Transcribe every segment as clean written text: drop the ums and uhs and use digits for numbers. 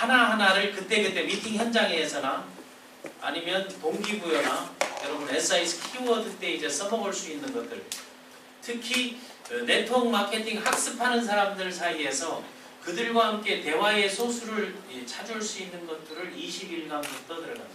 하나하나를 그때그때 미팅 현장에서나 아니면 동기부여나 여러분 SIS 키워드 때 이제 써먹을 수 있는 것들, 특히 네트워크 마케팅 학습하는 사람들 사이에서 그들과 함께 대화의 소수를 찾을 수 있는 것들을 21강부터 들어갑니다.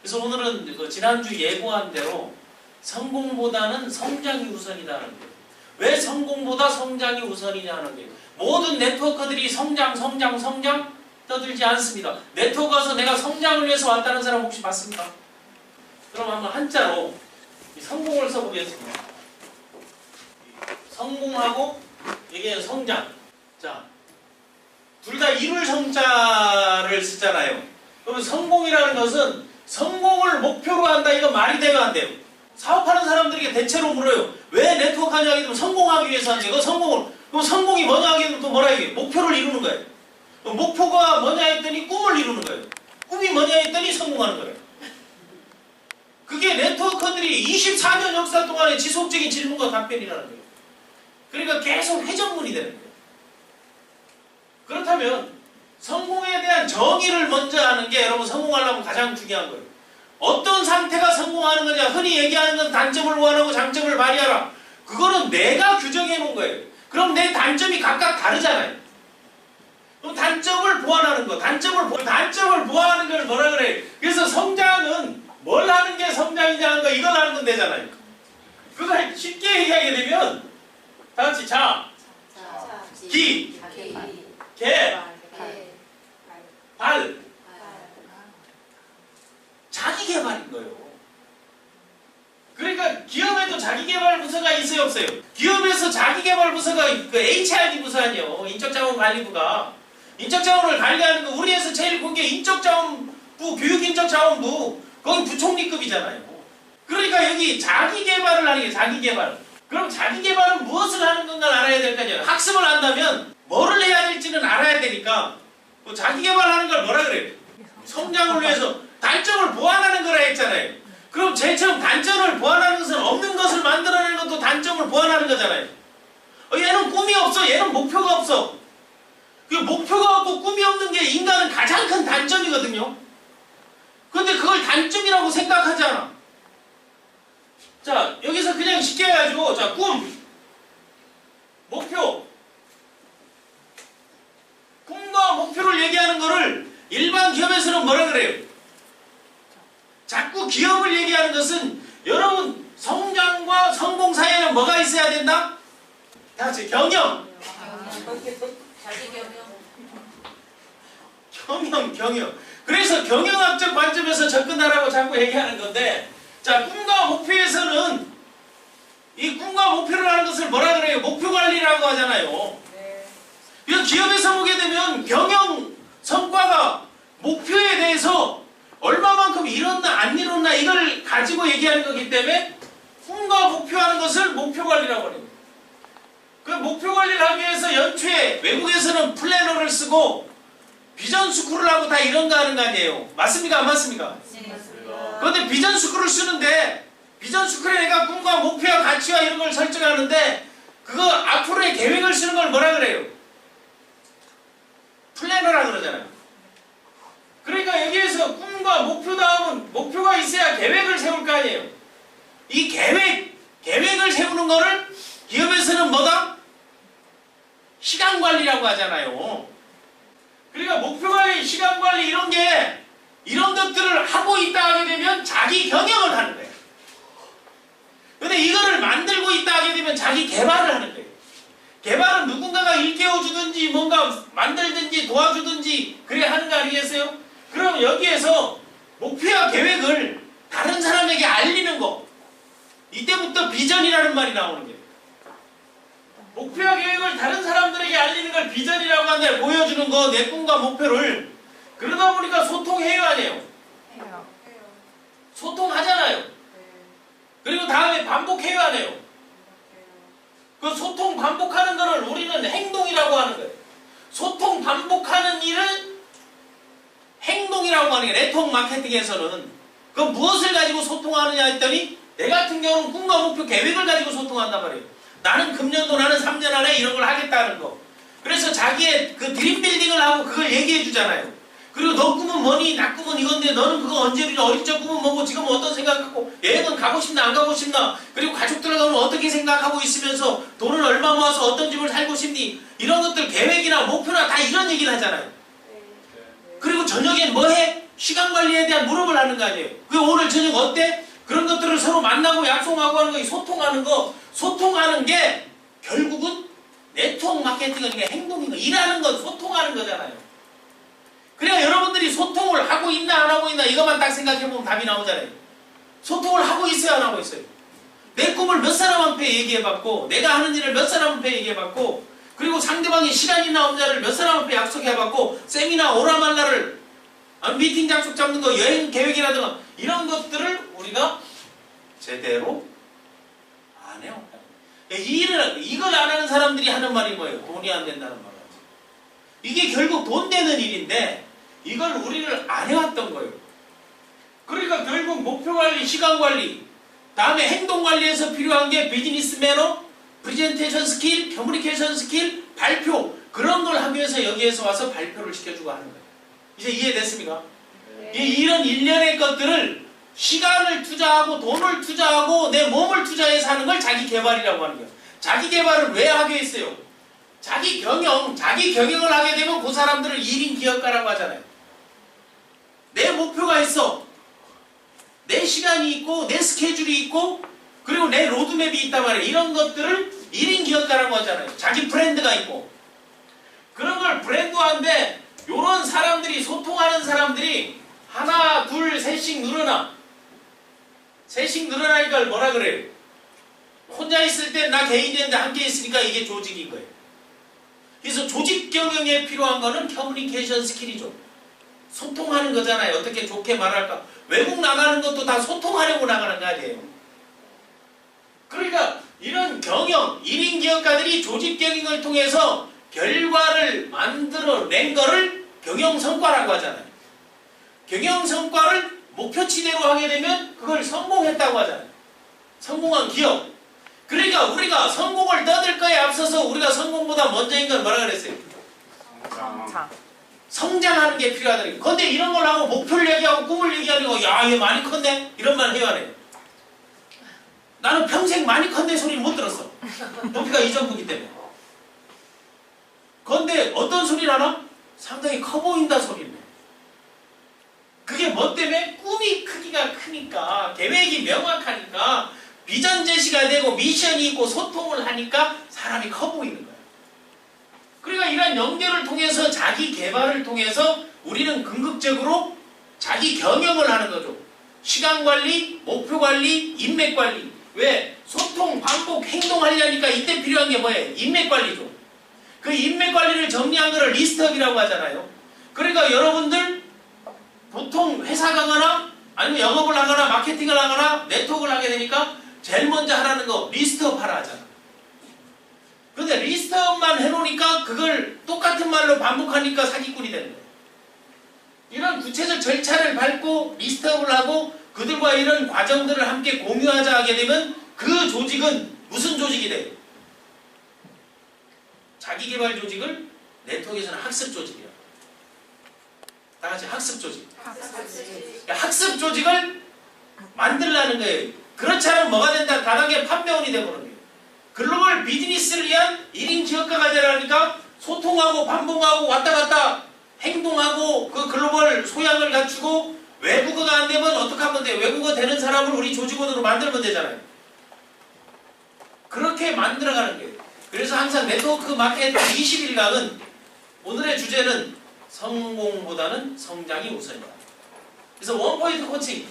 그래서 오늘은 그 지난주 예고한 대로 성공보다는 성장이 우선이다는 거예요. 왜 성공보다 성장이 우선이냐는 거예요. 모든 네트워커들이 성장 떠들지 않습니다. 네트워크 가서 내가 성장을 위해서 왔다는 사람 혹시 봤습니까? 그럼 한번 한자로 성공을 써보겠습니다. 성공하고 이게 성장. 자, 둘 다 이룰 성자를 쓰잖아요. 그러면 성공이라는 것은 성공을 목표로 한다. 이거 말이 돼요, 안 돼요? 사업하는 사람들에게 대체로 물어요. 왜 네트워크 하냐 하게 되면 성공하기 위해서 하는 거예요. 그럼 성공이 뭐냐 하게 되면 또 뭐라 해요? 목표를 이루는 거예요. 목표가 뭐냐 했더니 꿈을 이루는 거예요. 꿈이 뭐냐 했더니 성공하는 거예요. 그게 네트워커들이 24년 역사 동안의 지속적인 질문과 답변이라는 거예요. 그러니까 계속 회전문이 되는 거예요. 그렇다면 성공에 대한 정의를 먼저 하는 게 여러분 성공하려면 가장 중요한 거예요. 어떤 상태가 성공하는 거냐. 흔히 얘기하는 건 단점을 보완하고 장점을 발휘하라. 그거는 내가 규정해 놓은 거예요. 그럼 내 단점이 각각 다르잖아요. 그럼 단점을 보완하는 거. 단점을 보완하는 걸 뭐라 그래. 그래서 성장은 뭘 하는 게 성장이냐 하는 거 이걸 하는 건 되잖아요. 그걸 쉽게 얘기하게 되면 다 같이 자, 기, 개, 발. 자기개발인 거예요. 그러니까 기업에도 자기개발 부서가 있어요, 없어요? 기업에서 자기개발 부서가 그 HRD 부서 아니에요. 인적자원관리부가. 인적자원을 관리하는 거 우리 회사 제일 큰 게 인적자원부, 교육인적자원부. 거기 부총리급이잖아요. 그러니까 여기 자기개발을 하는 게 자기개발. 그럼 자기개발은 무엇을 하는 건가 알아야 될 거 아니에요. 학습을 한다면 뭐를 해야 될지는 알아야 되니까 뭐 자기개발하는 걸 뭐라 그래요? 성장을 위해서 단점을 보완하는 거라 했잖아요. 그럼 쟤처럼 단점을 보완하는 것은 없는 것을 만들어내는 것도 단점을 보완하는 거잖아요. 얘는 꿈이 없어. 얘는 목표가 없어. 그 목표가 없고 꿈이 없는 게 인간은 가장 큰 단점이거든요. 그런데 그걸 단점이라고 생각하지 않아. 자, 여기서 그냥 쉽게 해가지고 자, 꿈, 목표. 꿈과 목표를 얘기하는 거를 일반 기업에서는 뭐라 그래요? 자꾸 기업을 얘기하는 것은 여러분 성장과 성공 사이에는 뭐가 있어야 된다? 다 같이 경영. 경영. 그래서 경영학적 관점에서 접근하라고 자꾸 얘기하는 건데, 자, 꿈과 목표에서는 이 꿈과 목표를 하는 것을 뭐라 그래요? 목표 관리라고 하잖아요. 그래서 기업에서 보게 되면 경영 성과가 목표에 대해서 얼마만큼 이뤘나 안 이뤘나 이걸 가지고 얘기하는 거기 때문에 꿈과 목표하는 것을 목표 관리라고 하는 거예요. 그 목표 관리를 하기 위해서 연초에 외국에서는 플래너를 쓰고 비전 스쿨을 하고 다 이런 거 하는 거 아니에요. 맞습니까? 안 맞습니까? 네, 맞습니다. 그런데 비전 스쿨을 쓰는데 비전 스쿨에 내가 꿈과 목표와 가치와 이런 걸 설정하는데 그거 앞으로의 계획을 쓰는 걸 뭐라 그래요? 플래너라 그러잖아요. 그러니까 여기에서 꿈과 목표 다음은 목표가 있어야 계획을 세울 거 아니에요. 이 계획을 세우는 거를 기업에서는 뭐다? 시간 관리라고 하잖아요. 그러니까 목표 관리, 시간 관리 이런 것들을 하고 있다 하게 되면 자기 경영을 하는 거예요. 근데 이거를 만들고 있다 하게 되면 자기 개발을 하는 거예요. 개발은 누군가가 일깨워주든지 뭔가 만들든지 도와주든지 그래 하는 거 아니겠어요? 그럼 여기에서 목표와 계획을 다른 사람에게 알리는 거. 이때부터 비전이라는 말이 나오는 거예요. 목표와 계획을 다른 사람들에게 알리는 걸 비전이라고 하는데 보여주는 거, 내 꿈과 목표를. 그러다 보니까 소통해요, 아니에요? 해요. 소통하잖아요. 그리고 다음에 반복해요, 안 해요? 그 소통 반복하는 거를 우리는 행동이라고 하는 거예요. 소통 반복하는 일을 행동이라고 하는 게 네트워크 마케팅에서는 그 무엇을 가지고 소통하느냐 했더니 내 같은 경우는 꿈과 목표 계획을 가지고 소통한단 말이에요. 나는 금년도 나는 3년 안에 이런 걸 하겠다는 거. 그래서 자기의 그 드림 빌딩을 하고 그걸 얘기해 주잖아요. 그리고 너 꿈은 뭐니? 나 꿈은 이건데 너는 그거 언제 이루냐? 어릴 적 꿈은 뭐고 지금은 어떤 생각하고 여행은 가고 싶나 안 가고 싶나? 그리고 가족들하고는 어떻게 생각하고 있으면서 돈을 얼마 모아서 어떤 집을 살고 싶니? 이런 것들 계획이나 목표나 다 이런 얘기를 하잖아요. 그리고 저녁엔 뭐 해? 시간 관리에 대한 물음을 하는 거 아니에요. 그 오늘 저녁 어때? 그런 것들을 서로 만나고 약속하고 하는 거, 소통하는 거, 소통하는 게 결국은 네트워크 마케팅은 행동인 거, 일하는 건 소통하는 거잖아요. 그러니까 여러분들이 소통을 하고 있나 안 하고 있나 이것만 딱 생각해보면 답이 나오잖아요. 소통을 하고 있어요, 안 하고 있어요? 내 꿈을 몇 사람한테 얘기해봤고, 내가 하는 일을 몇 사람한테 얘기해봤고, 그리고 상대방이 시간이나 없냐를 몇 사람한테 약속해봤고, 세미나 오라말라를 미팅 약속 잡는 거, 여행 계획이라든가 이런 것들을 우리가 제대로 안 해요. 이걸 안 하는 사람들이 하는 말이 뭐예요? 돈이 안 된다는 말. 이게 결국 돈 되는 일인데 이걸 우리를 안 해왔던 거예요. 그러니까 결국 목표 관리, 시간 관리, 다음에 행동 관리에서 필요한 게 비즈니스 매너, 프레젠테이션 스킬, 커뮤니케이션 스킬, 발표, 그런 걸 하기 위해서 여기에서 와서 발표를 시켜주고 하는 거예요. 이제 이해됐습니까? 네. 이런 일련의 것들을 시간을 투자하고 돈을 투자하고 내 몸을 투자해서 하는 걸 자기 개발이라고 하는 거예요. 자기 개발을 왜 하게 했어요? 자기 경영을 하게 되면 그 사람들을 1인 기업가라고 하잖아요. 내 목표가 있어. 내 시간이 있고, 내 스케줄이 있고, 그리고 내 로드맵이 있단 말이에요. 이런 것들을 1인 기업가라고 하잖아요. 자기 브랜드가 있고. 그런 걸 브랜드화인데, 요런 사람들이, 소통하는 사람들이 하나, 둘, 셋씩 늘어나. 셋씩 늘어나니까 뭐라 그래요? 혼자 있을 때 나 개인인데 함께 있으니까 이게 조직인 거예요. 그래서 조직 경영에 필요한 거는 커뮤니케이션 스킬이죠. 소통하는 거잖아요. 어떻게 좋게 말할까. 외국 나가는 것도 다 소통하려고 나가는 거 아니에요. 그러니까 이런 경영, 1인 기업가들이 조직 경영을 통해서 결과를 만들어낸 거를 경영 성과라고 하잖아요. 경영 성과를 목표치대로 하게 되면 그걸 성공했다고 하잖아요. 성공한 기업. 그러니까 우리가 성공을 떠들 거에 앞서서 우리가 성공보다 먼저인 건 뭐라 그랬어요? 성장하는 게 필요하다는 거예요. 근데 이런 걸 하고 목표를 얘기하고 꿈을 얘기하려고 야, 얘 많이 컸네? 이런 말 해야 해요. 나는 평생 많이 컸네 소리를 못 들었어. 높이가 이 정도기 때문에. 근데 어떤 소리를 하나? 상당히 커 보인다 소리네. 그게 뭐 때문에? 꿈이 크기가 크니까, 계획이 명확하니까, 비전 제시가 되고 미션이 있고 소통을 하니까 사람이 커 보이는 거야. 그러니까 이런 연결을 통해서 자기 개발을 통해서 우리는 궁극적으로 자기 경영을 하는 거죠. 시간 관리, 목표 관리, 인맥 관리. 왜? 소통, 반복, 행동하려니까 이때 필요한 게 뭐예요? 인맥 관리죠. 그 인맥 관리를 정리한 거를 리스트업이라고 하잖아요. 그러니까 여러분들 보통 회사 가거나 아니면 영업을 하거나 마케팅을 하거나 네트워크를 하게 되니까 제일 먼저 하라는 거 리스트업 하라 하잖아. 근데 리스트업만 해놓으니까 그걸 똑같은 말로 반복하니까 사기꾼이 되는 거예요. 이런 구체적 절차를 밟고 리스트업을 하고 그들과 이런 과정들을 함께 공유하자 하게 되면 그 조직은 무슨 조직이 돼요? 자기개발 조직을 네트워크에서는 학습 조직이야. 다 같이 학습 조직. 학습 조직을 만들라는 거예요. 그렇지 않으면 뭐가 된다? 다단계 판매원이 되버는 거예요. 글로벌 비즈니스를 위한 1인 기업가가 되라니까 소통하고 반복하고 왔다 갔다 행동하고 그 글로벌 소양을 갖추고 외국어가 안 되면 어떻게 하면 돼요? 외국어 되는 사람을 우리 조직원으로 만들면 되잖아요. 그렇게 만들어가는 거예요. 그래서 항상 네트워크 마케팅 21강은 오늘의 주제는 성공보다는 성장이 우선이다. 그래서 원포인트 코칭.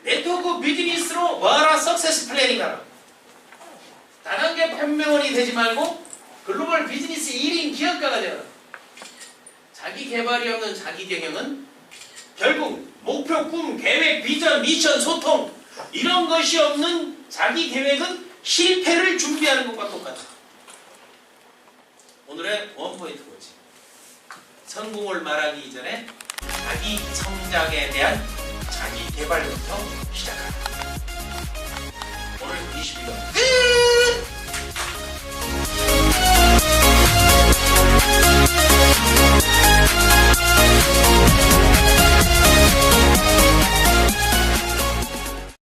네트워크 비즈니스로 뭐하라? 석세스 플래닝 하라. 다단계 판매원이 되지 말고 글로벌 비즈니스 1인 기업가가 되라. 자기 개발이 없는 자기 경영은 결국 목표, 꿈, 계획, 비전, 미션, 소통 이런 것이 없는 자기 계획은 실패를 준비하는 것과 똑같다. 오늘의 원포인트 코칭. 성공을 말하기 이전에 자기 성장에 대한 자기 개발부터 시작하라. 오늘 21강 끝!